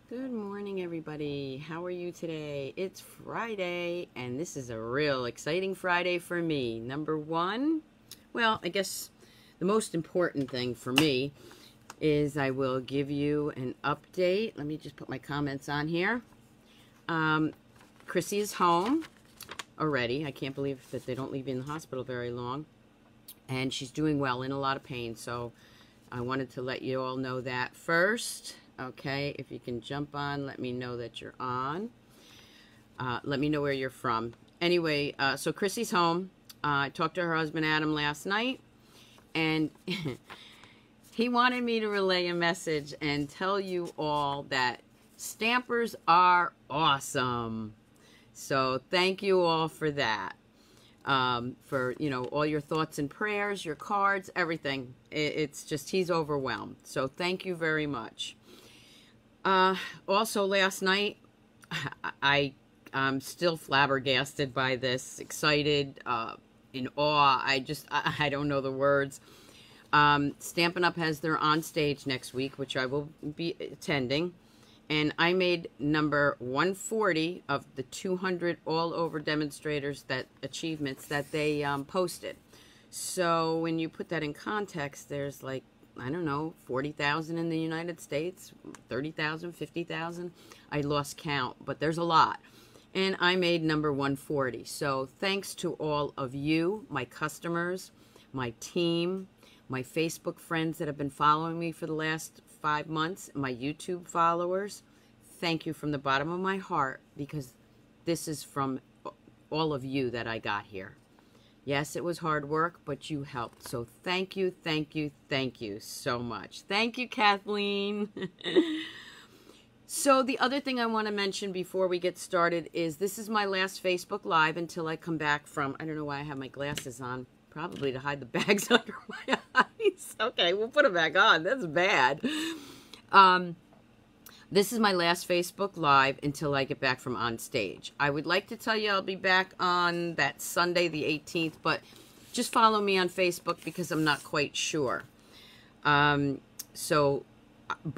Good morning, everybody. How are you today? It's Friday, and this is a real exciting Friday for me. Number one, well, I guess the most important thing for me is I will give you an update. Let me just put my comments on here. Chrissy is home already. I can't believe that they don't leave you in the hospital very long. And she's doing well, in a lot of pain, so I wanted to let you all know that first. Okay, if you can jump on, let me know that you're on. Let me know where you're from. Anyway, so Chrissy's home. I talked to her husband, Adam, last night, and he wanted me to relay a message and tell you all that stampers are awesome. So thank you all for that. For, you know, all your thoughts and prayers, your cards, everything. It's just, he's overwhelmed. So thank you very much. Also last night, I'm still flabbergasted by this, excited, in awe. I don't know the words. Stampin' Up! Has their on stage next week, which I will be attending. And I made number 140 of the 200 all over demonstrators achievements that they posted. So when you put that in context, there's like, I don't know, 40,000 in the United States, 30,000, 50,000. I lost count, but there's a lot. And I made number 140. So thanks to all of you, my customers, my team, my Facebook friends that have been following me for the last 5 months, my YouTube followers. Thank you from the bottom of my heart, because this is from all of you that I got here. Yes, it was hard work, but you helped. So thank you, thank you, thank you so much. Thank you, Kathleen. So the other thing I want to mention before we get started is this is my last Facebook Live until I come back from, I don't know why I have my glasses on, probably to hide the bags under my eyes. Okay, we'll put them back on. That's bad. This is my last Facebook Live until I get back from on stage. I would like to tell you I'll be back on that Sunday, the 18th, but just follow me on Facebook because I'm not quite sure. But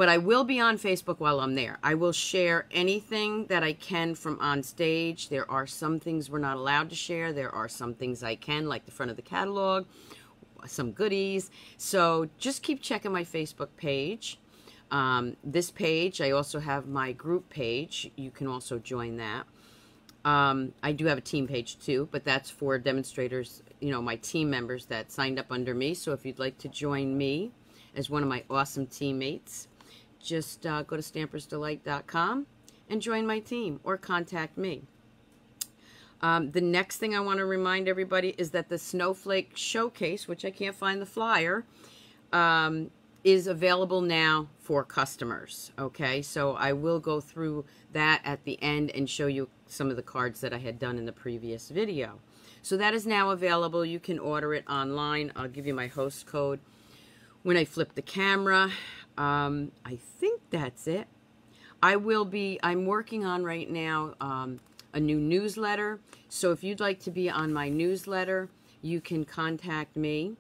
I will be on Facebook while I'm there. I will share anything that I can from on stage. There are some things we're not allowed to share. There are some things I can, like the front of the catalog, some goodies. So just keep checking my Facebook page. This page, I also have my group page. You can also join that. I do have a team page too, but that's for demonstrators, you know, my team members that signed up under me. So if you'd like to join me as one of my awesome teammates, just go to stampersdelight.com and join my team or contact me. The next thing I want to remind everybody is that the Snowflake Showcase, which I can't find the flyer, is available now for customers. Okay, so I will go through that at the end and show you some of the cards that I had done in the previous video. So that is now available. You can order it online. I'll give you my host code when I flip the camera. I think that's it. I'm working on right now a new newsletter. So if you'd like to be on my newsletter, you can contact me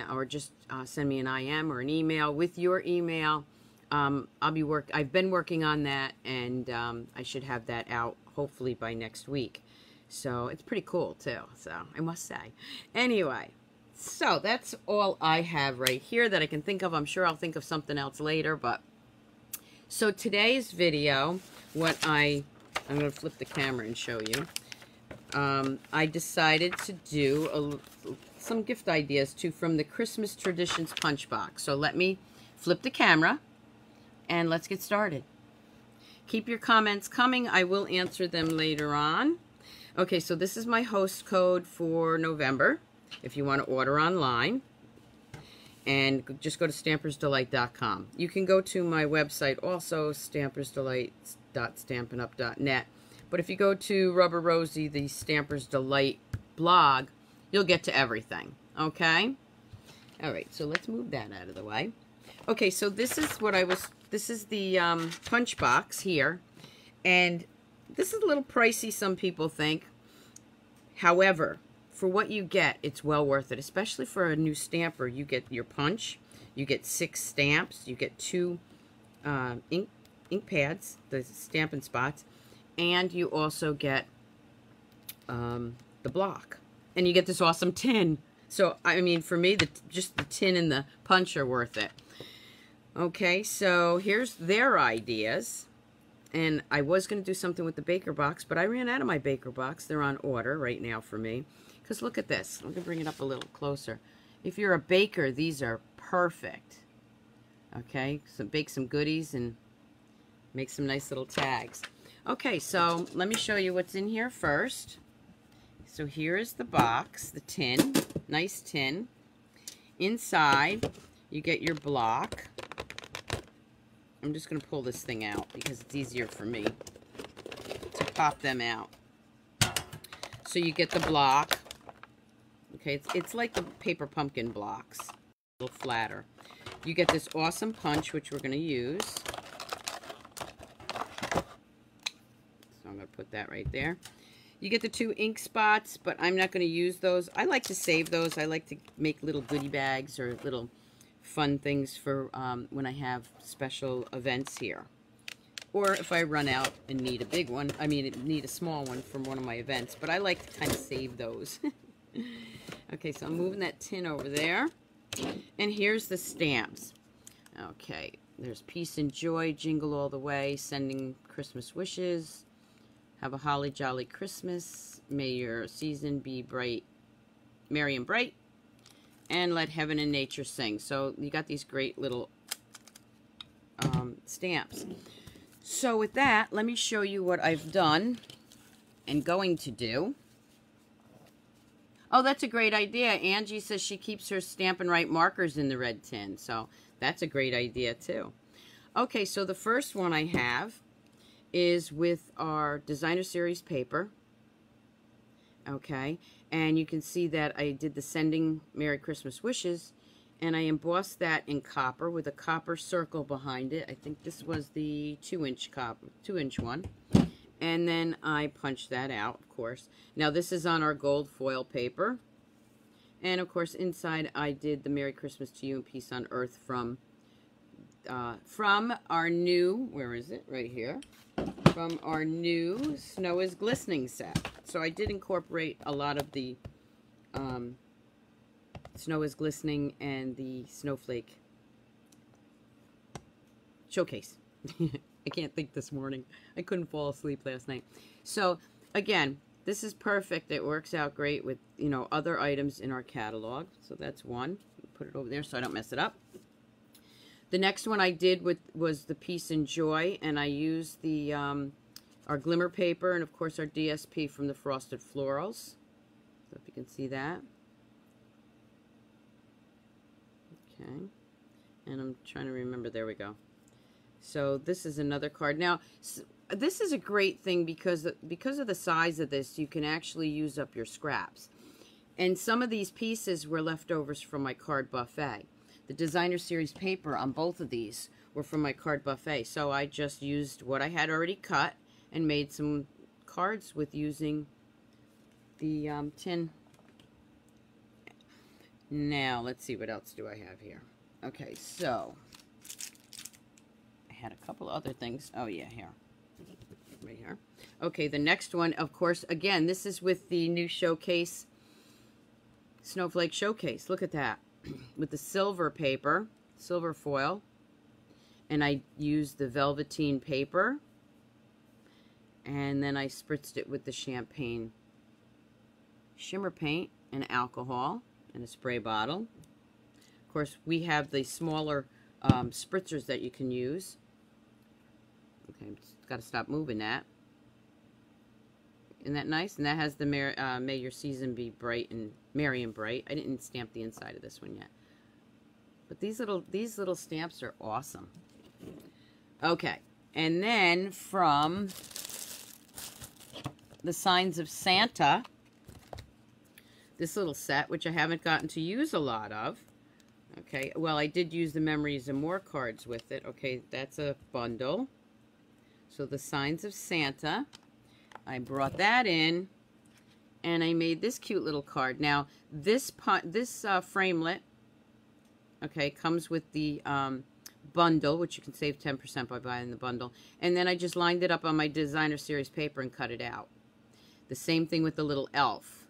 or just send me an IM or an email with your email. I've been working on that, and I should have that out hopefully by next week. So it's pretty cool too, so I must say. Anyway, so that's all I have right here that I can think of. I'm sure I'll think of something else later, but so today's video, I'm going to flip the camera and show you. I decided to do some gift ideas too from the Christmas Traditions Punch Box. So let me flip the camera and let's get started. Keep your comments coming. I will answer them later on. Okay, so this is my host code for November if you want to order online. And just go to stampersdelight.com. You can go to my website also, stampersdelight.stampinup.net. But if you go to Rubber Rosie, the Stampers Delight blog, you'll get to everything, okay? All right, so let's move that out of the way. Okay, so this is the punch box here, and this is a little pricey, some people think. However, for what you get, it's well worth it, especially for a new stamper. You get your punch, you get 6 stamps, you get 2 ink ink pads, the Stampin' spots, and you also get the block. And you get this awesome tin. So, I mean, for me, just the tin and the punch are worth it. Okay, so here's their ideas. And I was going to do something with the baker box, but I ran out of my baker box. They're on order right now for me. Because look at this. I'm going to bring it up a little closer. If you're a baker, these are perfect. Okay, so bake some goodies and make some nice little tags. Okay, so let me show you what's in here first. So here is the box, the tin, nice tin. Inside, you get your block. I'm just going to pull this thing out because it's easier for me to pop them out. So you get the block. Okay, it's like the paper pumpkin blocks, a little flatter. You get this awesome punch, which we're going to use. So I'm going to put that right there. You get the 2 ink spots, but I'm not going to use those. I like to save those. I like to make little goodie bags or little fun things for when I have special events here. Or if I run out and need a big one, I mean, need a small one from one of my events. But I like to kind of save those. Okay, so I'm moving that tin over there. And here's the stamps. Okay, there's Peace and Joy, Jingle All the Way, Sending Christmas Wishes. Have a holly jolly Christmas. May your season be bright, merry and bright. And let heaven and nature sing. So you got these great little stamps. So with that, let me show you what I've done and going to do. Oh, that's a great idea. Angie says she keeps her Stampin' Right markers in the red tin. So that's a great idea too. Okay, so the first one I have is with our designer series paper. Okay, and you can see that I did the Sending Merry Christmas Wishes, and I embossed that in copper with a copper circle behind it. I think this was the 2-inch one. And then I punched that out, of course. Now this is on our gold foil paper. And of course inside I did the Merry Christmas to You and Peace on Earth from our new, where is it? Right here. From our new Snow is Glistening set. So I did incorporate a lot of the Snow is Glistening and the Snowflake Showcase. I can't think this morning. I couldn't fall asleep last night. So again, this is perfect. It works out great with, you know, other items in our catalog. So that's one. Put it over there so I don't mess it up. The next one I did was the Peace and Joy, and I used the our glimmer paper and of course our DSP from the Frosted Florals. So if you can see that. Okay. And I'm trying to remember. There we go. So this is another card. Now, this is a great thing because of the size of this, you can actually use up your scraps. And some of these pieces were leftovers from my card buffet. The designer series paper on both of these were from my card buffet. So I just used what I had already cut and made some cards with using the tin. Now, let's see, what else do I have here? Okay, so I had a couple other things. Oh, yeah, here. Right here. Okay, the next one, of course, again, this is with the new showcase, Snowflake Showcase. Look at that. With the silver paper, silver foil, and I used the velveteen paper, and then I spritzed it with the champagne shimmer paint and alcohol in a spray bottle. Of course, we have the smaller spritzers that you can use. Okay, got to stop moving that. Isn't that nice? And that has the May Your Season Be Bright and Merry and Bright. I didn't stamp the inside of this one yet. But these little stamps are awesome. Okay, and then from the Signs of Santa, this little set, which I haven't gotten to use a lot of. Okay, well, I did use the Memories and More cards with it. Okay, that's a bundle. So the Signs of Santa, I brought that in, and I made this cute little card. Now, this framelit, okay, comes with the bundle, which you can save 10% by buying the bundle. And then I just lined it up on my designer series paper and cut it out. The same thing with the little elf.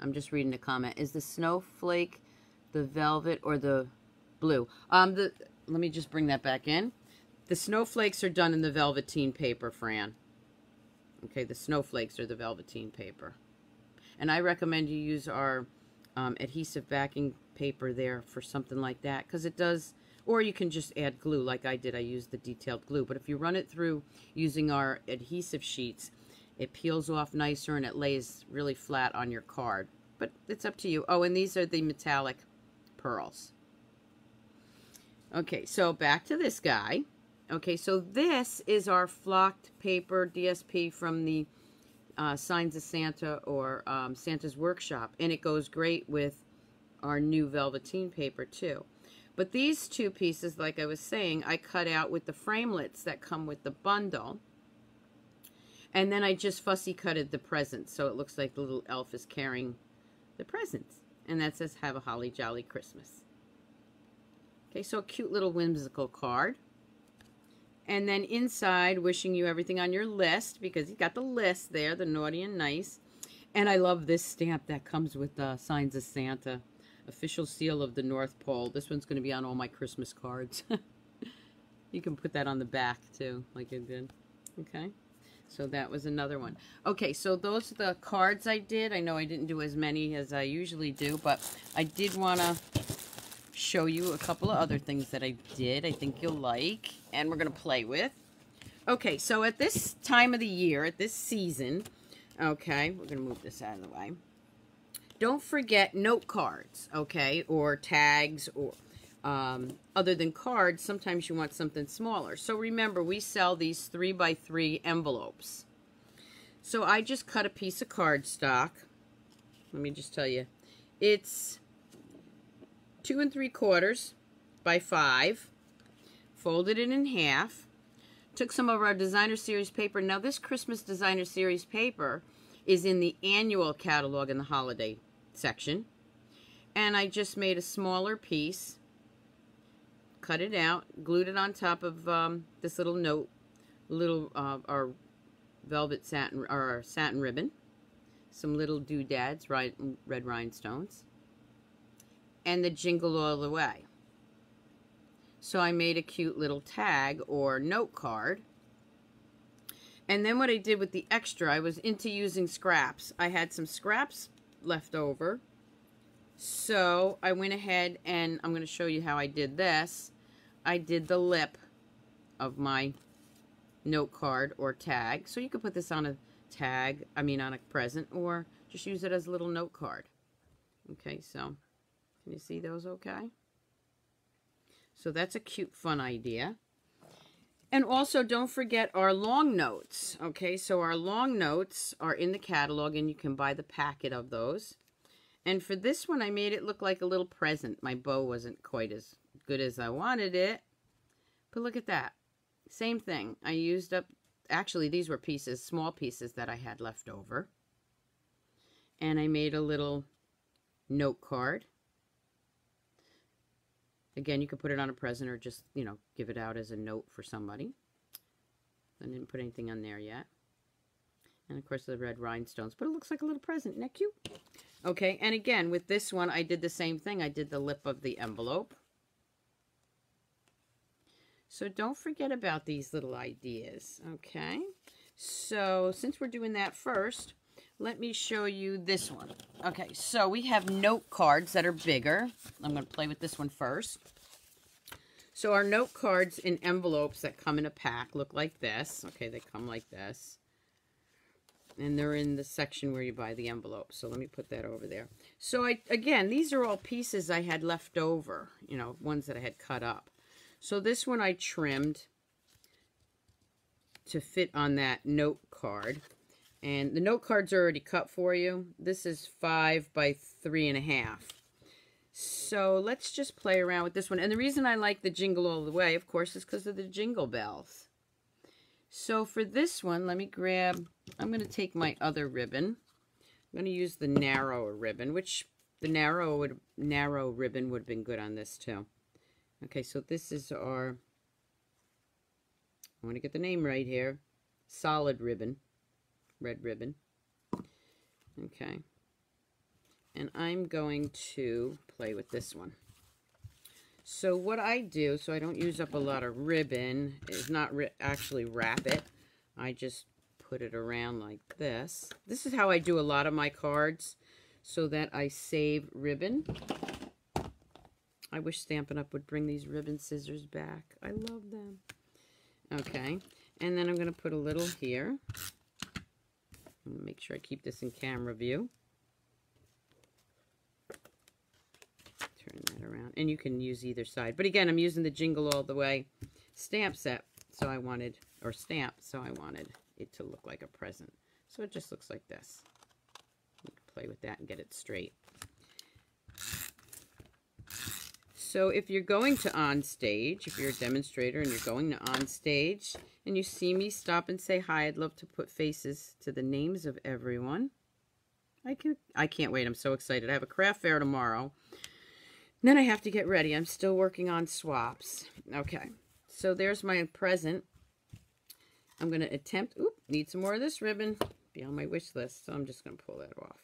I'm just reading a comment. Is the snowflake the velvet or the blue? Let me just bring that back in. The snowflakes are done in the velveteen paper, Fran. Okay, the snowflakes are the velveteen paper. And I recommend you use our adhesive backing paper there for something like that, because it does, or you can just add glue like I did. I used the detailed glue. But if you run it through using our adhesive sheets, it peels off nicer and it lays really flat on your card. But it's up to you. Oh, and these are the metallic pearls. Okay, so back to this guy. Okay, so this is our flocked paper DSP from the Signs of Santa or Santa's Workshop. And it goes great with our new velveteen paper too. But these two pieces, like I was saying, I cut out with the framelits that come with the bundle. And then I just fussy cutted the presents, so it looks like the little elf is carrying the presents. And that says, "Have a holly jolly Christmas." Okay, so a cute little whimsical card. And then inside, wishing you everything on your list, because you got the list there, the naughty and nice. And I love this stamp that comes with the Signs of Santa, official seal of the North Pole. This one's going to be on all my Christmas cards. You can put that on the back too, like I did. Okay. So that was another one. Okay, so those are the cards I did. I know I didn't do as many as I usually do, but I did want to show you a couple of other things that I did I think you'll like and we're going to play with. Okay, so at this time of the year, at this season, okay, we're going to move this out of the way. Don't forget note cards, okay, or tags, or other than cards, sometimes you want something smaller. So remember, we sell these 3x3 envelopes. So I just cut a piece of cardstock. Let me just tell you, it's 2 3/4 by 5. Folded it in half. Took some of our designer series paper. Now this Christmas designer series paper is in the annual catalog in the holiday section. And I just made a smaller piece. Cut it out, glued it on top of this little note, our velvet satin, or our satin ribbon, some little doodads, red rhinestones, and the Jingle All the Way. So I made a cute little tag or note card. And then what I did with the extra, I was into using scraps. I had some scraps left over. So I went ahead and I'm going to show you how I did this. I did the lip of my note card or tag. So you could put this on a tag, on a present, or just use it as a little note card. Okay, so can you see those okay? So that's a cute, fun idea. And also don't forget our long notes. Okay, so our long notes are in the catalog and you can buy the packet of those. And for this one, I made it look like a little present. My bow wasn't quite as good as I wanted it. But look at that. Same thing. I used up, actually these were pieces, small pieces that I had left over. And I made a little note card. Again, you could put it on a present or just, give it out as a note for somebody. I didn't put anything on there yet. And of course the red rhinestones. But it looks like a little present. Isn't that cute? Okay, and again, with this one, I did the same thing. I did the lip of the envelope. So don't forget about these little ideas, okay? So since we're doing that first, let me show you this one. Okay, so we have note cards that are bigger. I'm going to play with this one first. So our note cards in envelopes that come in a pack look like this. Okay, they come like this. And they're in the section where you buy the envelope. So let me put that over there. So again, these are all pieces I had left over, ones that I had cut up. So this one I trimmed to fit on that note card. And the note cards are already cut for you. This is 5 by 3.5. So let's just play around with this one. And the reason I like the Jingle All the Way, of course, is because of the jingle bells. So for this one, let me grab, I'm going to take my other ribbon. I'm going to use the narrower ribbon, which The narrow ribbon would have been good on this too. Okay, so this is our, I want to get the name right here, solid ribbon, red ribbon. Okay, and I'm going to play with this one. So what I do, so I don't use up a lot of ribbon, is not actually wrap it. I just put it around like this. This is how I do a lot of my cards, so that I save ribbon. I wish Stampin' Up! Would bring these ribbon scissors back. I love them. Okay, and then I'm going to put a little here. I'm going to make sure I keep this in camera view. Turn that around. And you can use either side. But again, I'm using the Jingle All the Way stamp set. So I wanted, or stamp, so I wanted it to look like a present. So it just looks like this. You can play with that and get it straight. So if you're going to on stage, if you're a demonstrator and you're going to on stage and you see me, stop and say hi. I'd love to put faces to the names of everyone. I can't wait. I'm so excited. I have a craft fair tomorrow. Then I have to get ready. I'm still working on swaps. Okay, so there's my present. I'm going to attempt, need some more of this ribbon. Be on my wish list, so I'm just going to pull that off.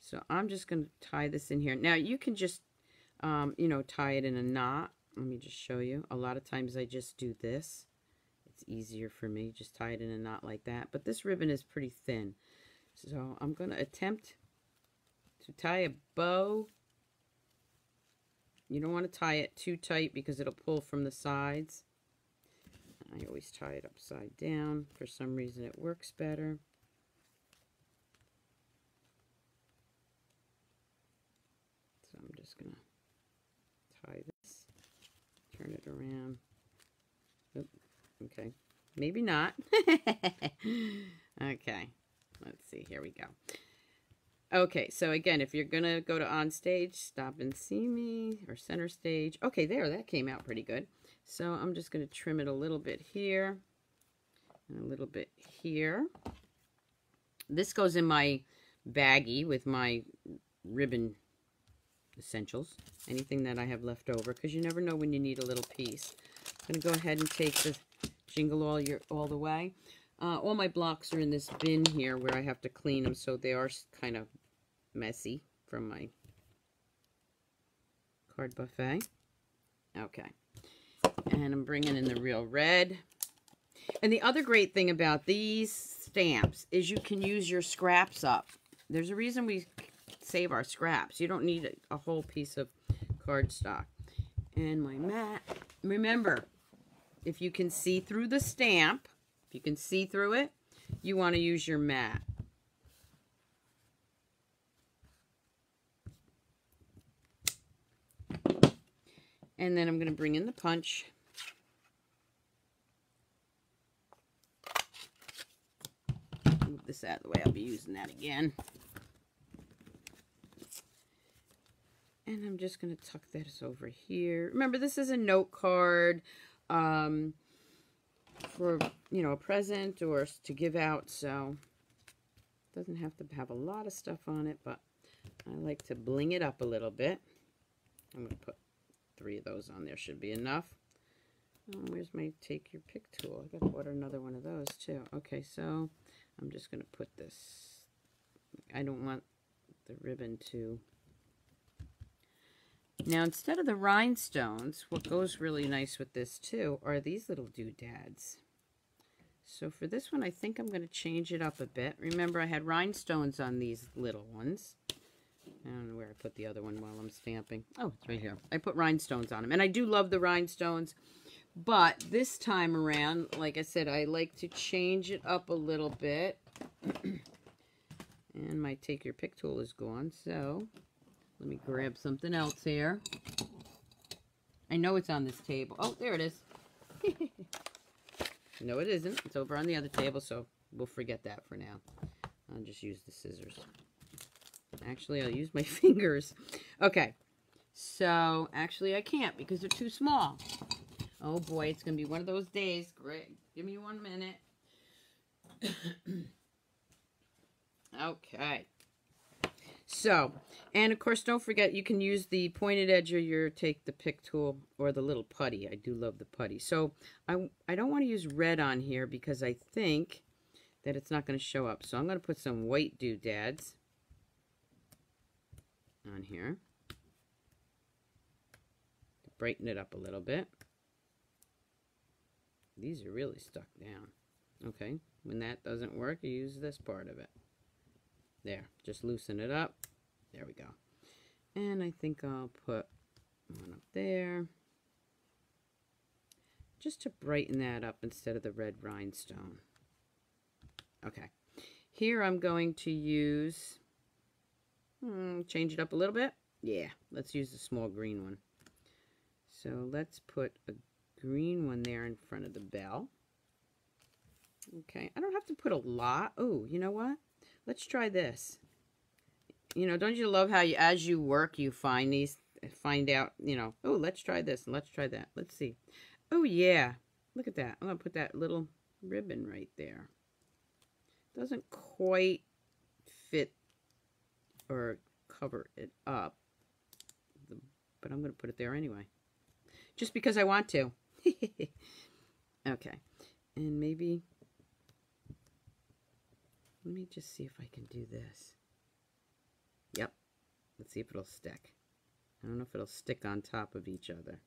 So I'm just going to tie this in here. Now you can just, you know, tie it in a knot. Let me just show you. A lot of times I just do this. It's easier for me. Just tie it in a knot like that. But this ribbon is pretty thin. So I'm going to attempt to tie a bow. You don't want to tie it too tight because it'll pull from the sides. I always tie it upside down. For some reason it works better. So I'm just going to tie this, turn it around. Oop, okay, maybe not. Okay, let's see, here we go. Okay, so again, if you're going to go to on stage, stop and see me, or center stage. Okay, there, that came out pretty good. So I'm just going to trim it a little bit here, and a little bit here. This goes in my baggie with my ribbon essentials, anything that I have left over, because you never know when you need a little piece. I'm going to go ahead and take the Jingle All the Way. All my blocks are in this bin here where I have to clean them, so they are kind of messy from my card buffet. Okay, and I'm bringing in the real red. And the other great thing about these stamps is you can use your scraps up. There's a reason we save our scraps. You don't need a whole piece of cardstock. And my mat, remember, if you can see through the stamp, if you can see through it, you want to use your mat. And then I'm going to bring in the punch. Move this out of the way. I'll be using that again. And I'm just going to tuck this over here. Remember, this is a note card for, you know, a present or to give out. So it doesn't have to have a lot of stuff on it, but I like to bling it up a little bit. I'm going to put 3 of those on there. Should be enough. Oh, where's my take your pick tool? I got to order another one of those too. Okay, so I'm just going to put this. I don't want the ribbon to. Now, instead of the rhinestones, what goes really nice with this too are these little doodads. So for this one, I think I'm going to change it up a bit. Remember, I had rhinestones on these little ones. I don't know where I put the other one while I'm stamping. Oh, it's right here. I put rhinestones on them. And I do love the rhinestones. But this time around, like I said, I like to change it up a little bit. And my take your pick tool is gone. So let me grab something else here. I know it's on this table. Oh, there it is. No, it isn't. It's over on the other table, so we'll forget that for now. I'll just use the scissors. Actually, I'll use my fingers. Okay, so actually I can't because they're too small. Oh boy, it's going to be one of those days. Great. Give me 1 minute. Okay. So, and of course, don't forget you can use the pointed edge or take the pick tool or the little putty. I do love the putty. So I don't want to use red on here because I think that it's not going to show up. So I'm going to put some white doodads on here to brighten it up a little bit. These are really stuck down. Okay, when that doesn't work, you use this part of it. There, just loosen it up. There we go. And I think I'll put one up there just to brighten that up instead of the red rhinestone. Okay, here I'm going to use, change it up a little bit. Yeah, let's use the small green one. So let's put a green one there in front of the bell. Okay, I don't have to put a lot. Oh, you know what? Let's try this. You know, don't you love how you, as you work, you find out, you know, oh, let's try this and let's try that. Let's see. Oh, yeah. Look at that. I'm going to put that little ribbon right there. Doesn't quite fit or cover it up, but I'm going to put it there anyway. Just because I want to. Okay. And maybe, let me just see if I can do this. Yep. Let's see if it'll stick. I don't know if it'll stick on top of each other.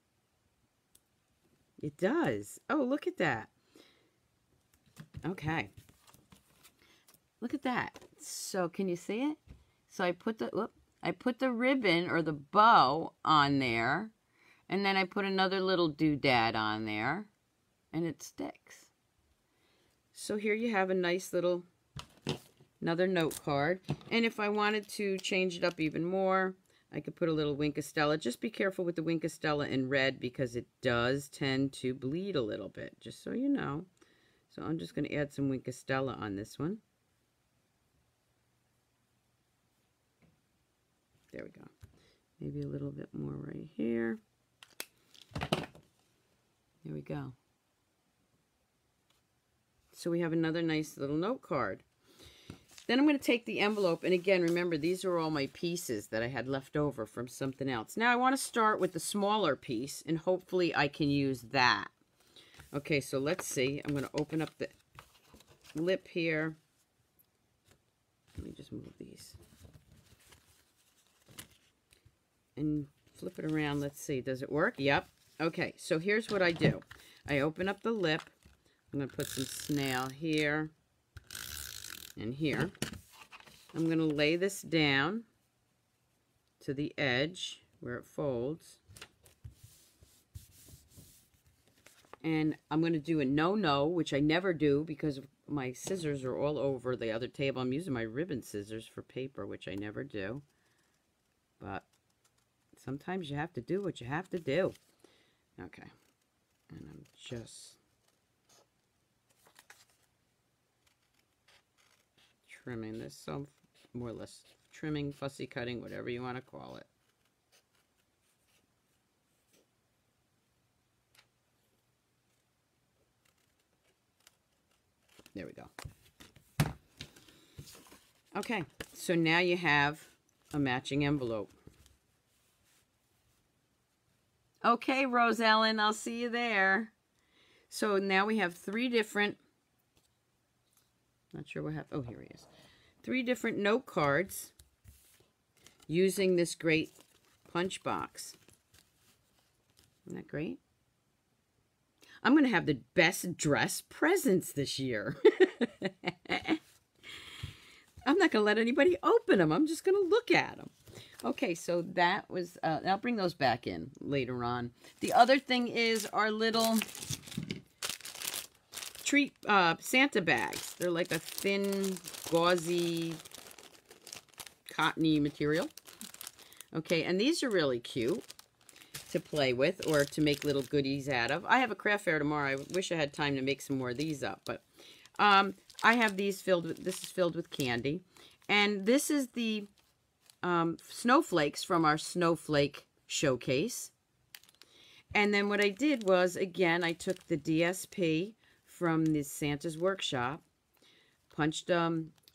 It does. Oh, look at that. Okay. Look at that. So can you see it? So I put the ribbon or the bow on there, and then I put another little doodad on there, and it sticks. So here you have a nice little, another note card. And if I wanted to change it up even more, I could put a little Wink of Stella. Just be careful with the Wink of Stella in red because it does tend to bleed a little bit, just so you know. So I'm just going to add some Wink of Stella on this one. There we go. Maybe a little bit more right here. There we go. So we have another nice little note card. Then I'm going to take the envelope, and again, remember, these are all my pieces that I had left over from something else. Now I want to start with the smaller piece, and hopefully I can use that. Okay, so let's see. I'm going to open up the lip here. Let me just move these. And flip it around. Let's see. Does it work? Yep. Okay, so here's what I do. I open up the lip. I'm going to put some snail here and here. I'm going to lay this down to the edge where it folds. And I'm going to do a no-no, which I never do because my scissors are all over the other table. I'm using my ribbon scissors for paper, which I never do. But sometimes you have to do what you have to do. Okay. And I'm just trimming this, so more or less trimming, fussy cutting, whatever you want to call it. There we go. Okay, so now you have a matching envelope. Okay, Rose Ellen, I'll see you there. So now we have three different, not sure what happened. Oh, here he is. Three different note cards using this great punch box. Isn't that great? I'm going to have the best dress presents this year. I'm not going to let anybody open them. I'm just going to look at them. Okay, so that was, I'll bring those back in later on. The other thing is our little treat Santa bags. They're like a thin, gauzy, cottony material. Okay, and these are really cute to play with or to make little goodies out of. I have a craft fair tomorrow. I wish I had time to make some more of these up, but I have these filled with, this is filled with candy. And this is the snowflakes from our Snowflake Showcase. And then what I did was, again, I took the DSP from the Santa's Workshop, punched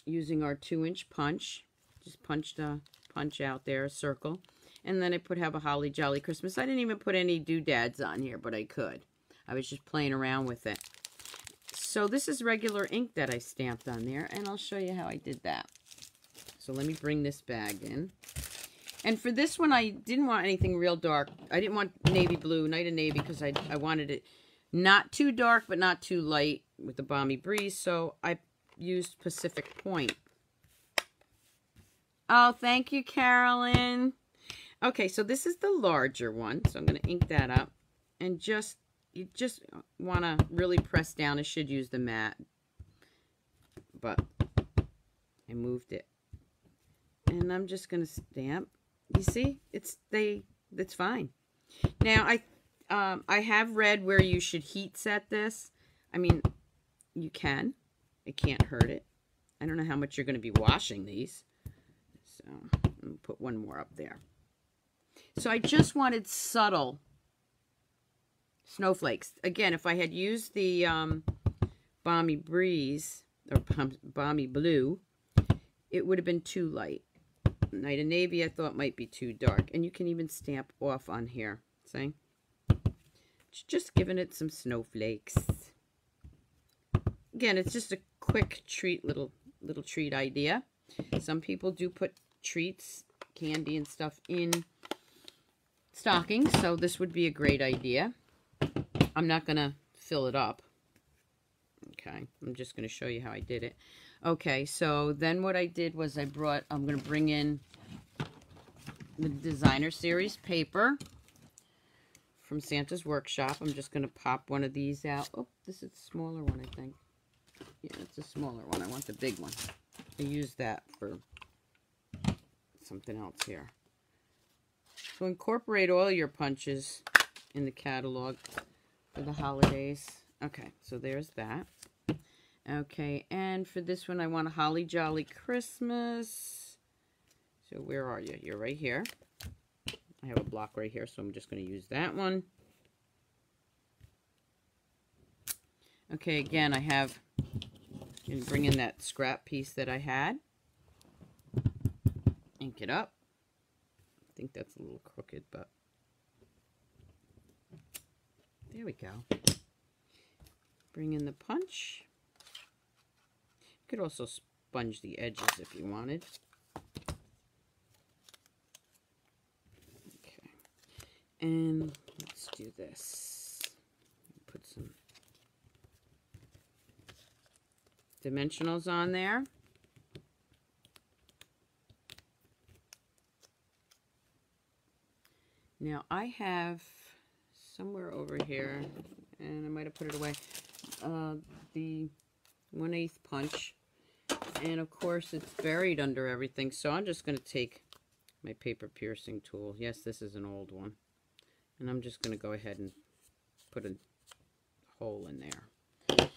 using our 2-inch punch, just punched punch out there, a circle. And then I have a Holly Jolly Christmas. I didn't even put any doodads on here, but I could. I was just playing around with it. So this is regular ink that I stamped on there, and I'll show you how I did that. So let me bring this bag in. And for this one, I didn't want anything real dark. I didn't want navy blue, Night of Navy, because I wanted it not too dark, but not too light with the Balmy Breeze. So I used Pacific Point. Oh, thank you, Carolyn. Okay, so this is the larger one. So I'm going to ink that up. And you just want to really press down. I should use the mat, but I moved it. And I'm just going to stamp. You see, it's fine. Now I have read where you should heat set this. I mean, you can. It can't hurt it. I don't know how much you're going to be washing these. So I'm going to put one more up there. So I just wanted subtle snowflakes. Again, if I had used the Balmy Breeze or Balmy Blue, it would have been too light. Night of Navy I thought might be too dark. And you can even stamp off on here. See? Just giving it some snowflakes. Again, it's just a quick treat, little treat idea. Some people do put treats, candy and stuff in stockings, so this would be a great idea. I'm not going to fill it up. Okay, I'm just going to show you how I did it. Okay, so then what I did was I'm going to bring in the Designer Series paper from Santa's Workshop. I'm just going to pop one of these out. Oh, this is a smaller one, I think. Yeah, it's a smaller one. I want the big one. I use that for something else here. So incorporate all your punches in the catalog for the holidays. Okay, so there's that. Okay, and for this one, I want a Holly Jolly Christmas. So where are you? You're right here. I have a block right here, so I'm just going to use that one. Okay, again, I have, and bring in that scrap piece that I had. Ink it up. I think that's a little crooked, but there we go. Bring in the punch. You could also sponge the edges if you wanted. Okay. And let's do this. Put some dimensionals on there. Now I have somewhere over here, and I might have put it away, the 1/8 punch, and of course it's buried under everything, so I'm just going to take my paper piercing tool. Yes, this is an old one, and I'm just going to go ahead and put a hole in there.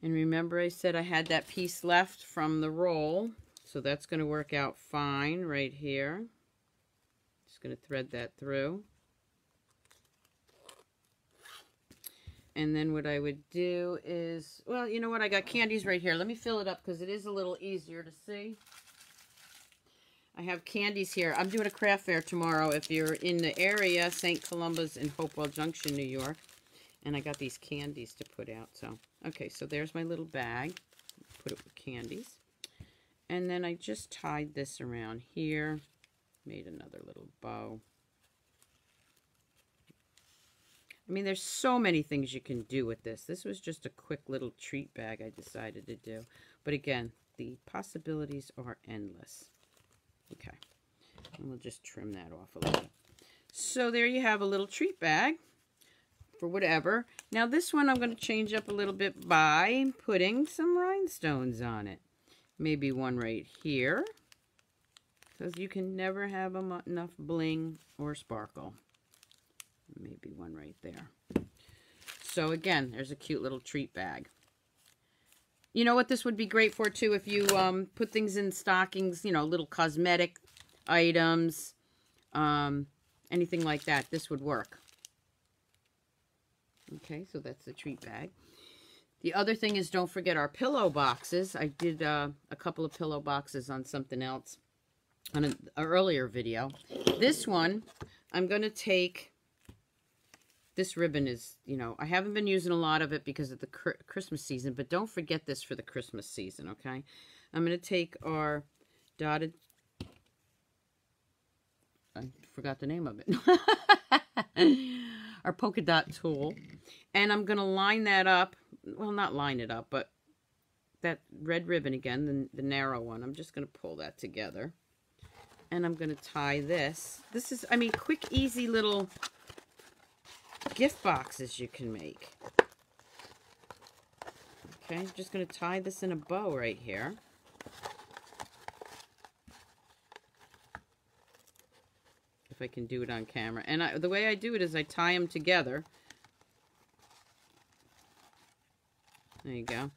And remember I said I had that piece left from the roll, so that's going to work out fine right here. Going to thread that through, and then what I would do is, well, you know what, I got candies right here. Let me fill it up because it is a little easier to see. I have candies here. I'm doing a craft fair tomorrow if you're in the area, St. Columba's in Hopewell Junction, New York, and I got these candies to put out. So okay, so there's my little bag. Put it with candies, and then I just tied this around here. Made another little bow. I mean, there's so many things you can do with this. This was just a quick little treat bag I decided to do. But again, the possibilities are endless. Okay. And we'll just trim that off a little bit. So there you have a little treat bag for whatever. Now this one I'm going to change up a little bit by putting some rhinestones on it. Maybe one right here. Because you can never have enough bling or sparkle. Maybe one right there. So again, there's a cute little treat bag. You know what this would be great for too? If you put things in stockings, you know, little cosmetic items, anything like that, this would work. Okay, so that's the treat bag. The other thing is, don't forget our pillow boxes. I did a couple of pillow boxes on something else. on an earlier video. This one, I'm going to take, this ribbon is, you know, I haven't been using a lot of it because of the Christmas season, but don't forget this for the Christmas season, okay? I'm going to take our dotted, I forgot the name of it, our polka dot tool, and I'm going to line that up, well, not line it up, but that red ribbon again, the narrow one, I'm just going to pull that together. And I'm going to tie this. This is, I mean, quick, easy little gift boxes you can make. Okay, I'm just going to tie this in a bow right here. If I can do it on camera. And the way I do it is I tie them together. There you go.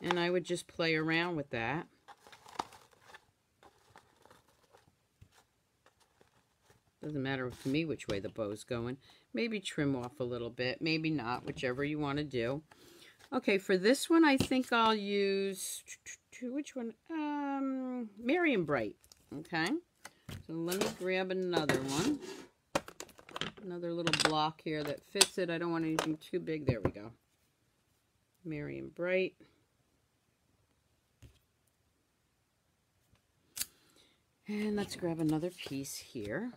And I would just play around with that. Doesn't matter to me which way the bow's going. Maybe trim off a little bit. Maybe not. Whichever you want to do. Okay, for this one, I think I'll use... Which one? Merry and Bright. Okay. So let me grab another one. Another little block here that fits it. I don't want anything too big. There we go. Merry and Bright. And let's grab another piece here.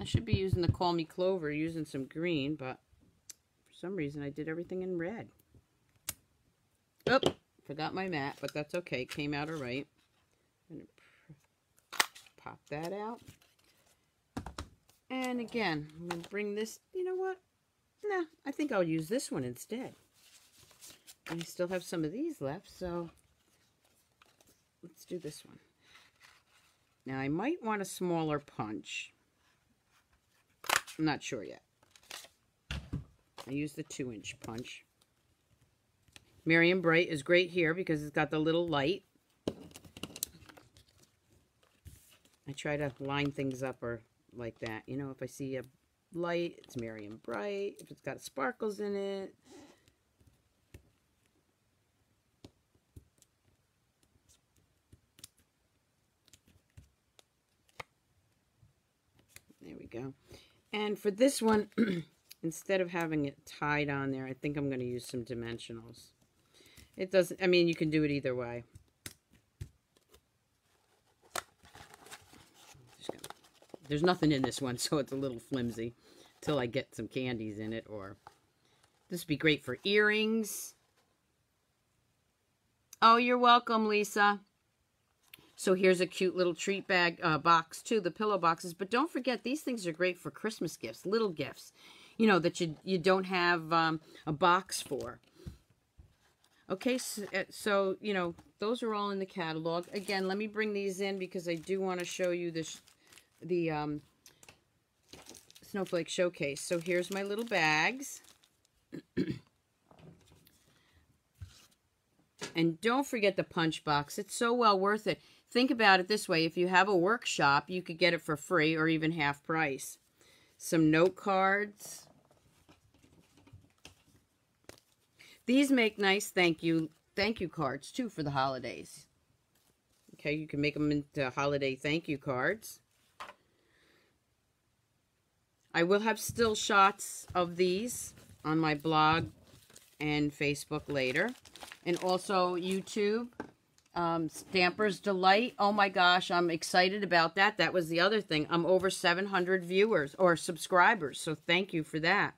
I should be using the Call Me Clover, using some green, but for some reason I did everything in red. Oh, forgot my mat, but that's okay. Came out all right. I'm going to pop that out. And again, I'm going to bring this, you know what? Nah, I think I'll use this one instead. I still have some of these left, so let's do this one. Now, I might want a smaller punch. I'm not sure yet. I use the 2-inch punch. Merry and Bright is great here because it's got the little light. I try to line things up or like that. You know, if I see a light, it's Merry and Bright. If it's got sparkles in it. There we go. And for this one, instead of having it tied on there, I think I'm going to use some dimensionals. It doesn't, I mean, you can do it either way. There's nothing in this one, so it's a little flimsy till I get some candies in it. Or this would be great for earrings. Oh, you're welcome, Lisa. So here's a cute little treat bag box too, the pillow boxes. But don't forget, these things are great for Christmas gifts, little gifts, you know, that you don't have a box for. Okay, so, you know, those are all in the catalog. Again, let me bring these in because I do want to show you the Snowflake Showcase. So here's my little bags. And don't forget the punch box. It's so well worth it. Think about it this way. If you have a workshop, you could get it for free or even half price. Some note cards. These make nice thank you cards, too, for the holidays. Okay, you can make them into holiday thank you cards. I will have still shots of these on my blog and Facebook later. And also YouTube. Stampersdelight. Oh my gosh, I'm excited about that. That was the other thing. I'm over 700 viewers or subscribers, so thank you for that.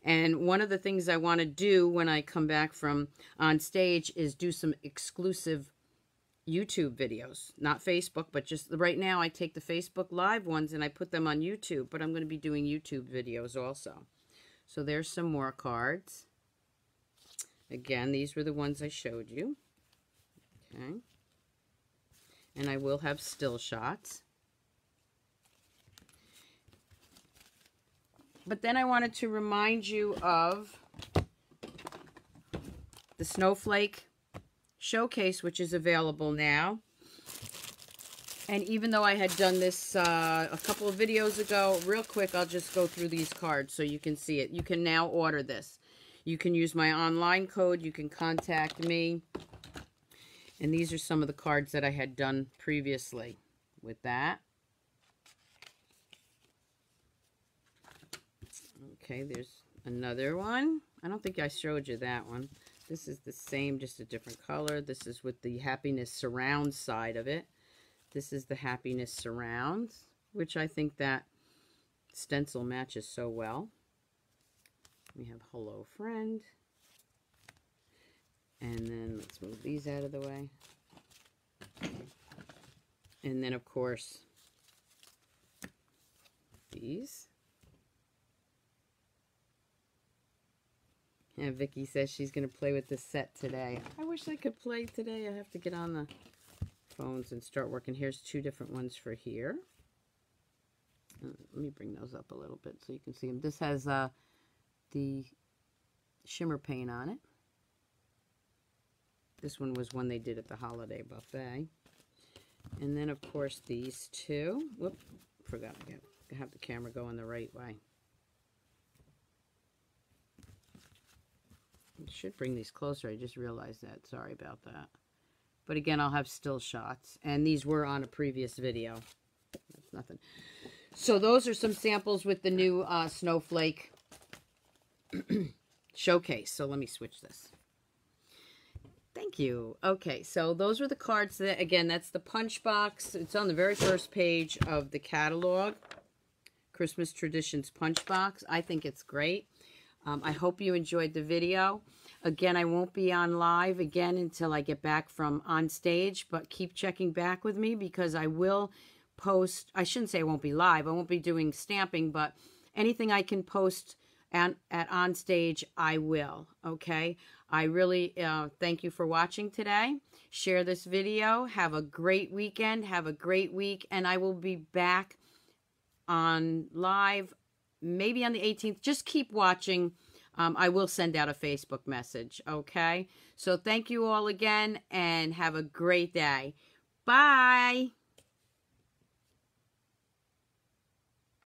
And one of the things I want to do when I come back from on stage is do some exclusive YouTube videos. Not Facebook, but just right now I take the Facebook Live ones and I put them on YouTube, but I'm going to be doing YouTube videos also. So there's some more cards. Again, these were the ones I showed you. Okay. And I will have still shots. But then I wanted to remind you of the Snowflake Showcase, which is available now. And even though I had done this a couple of videos ago, real quick, I'll just go through these cards so you can see it. You can now order this. You can use my online code. You can contact me. And these are some of the cards that I had done previously. with that. Okay, there's another one. I don't think I showed you that one. This is the same, just a different color. This is with the Happiness Surround side of it. This is the Happiness Surround, which I think that stencil matches so well. We have Hello Friend. And then let's move these out of the way. And then, of course, these. And Vicky says she's going to play with this set today. I wish I could play today. I have to get on the phones and start working. Here's two different ones for here. Let me bring those up a little bit so you can see them. This has the shimmer paint on it. This one was one they did at the holiday buffet. And then, of course, these two. Whoop, forgot to have the camera going the right way. I should bring these closer. I just realized that. Sorry about that. But again, I'll have still shots. And these were on a previous video. That's nothing. So those are some samples with the new Snowflake Showcase. So let me switch this. Thank you. Okay, so those are the cards. That, again, that's the punch box. It's on the very first page of the catalog. Christmas Traditions punch box. I think it's great. I hope you enjoyed the video. Again, I won't be on live again until I get back from on stage, but keep checking back with me because I will post. I shouldn't say I won't be live. I won't be doing stamping, but anything I can post at on stage, I will. Okay? I really thank you for watching today. Share this video. Have a great weekend. Have a great week, and I will be back on live maybe on the 18th. Just keep watching. I will send out a Facebook message, okay? So thank you all again, and have a great day. Bye!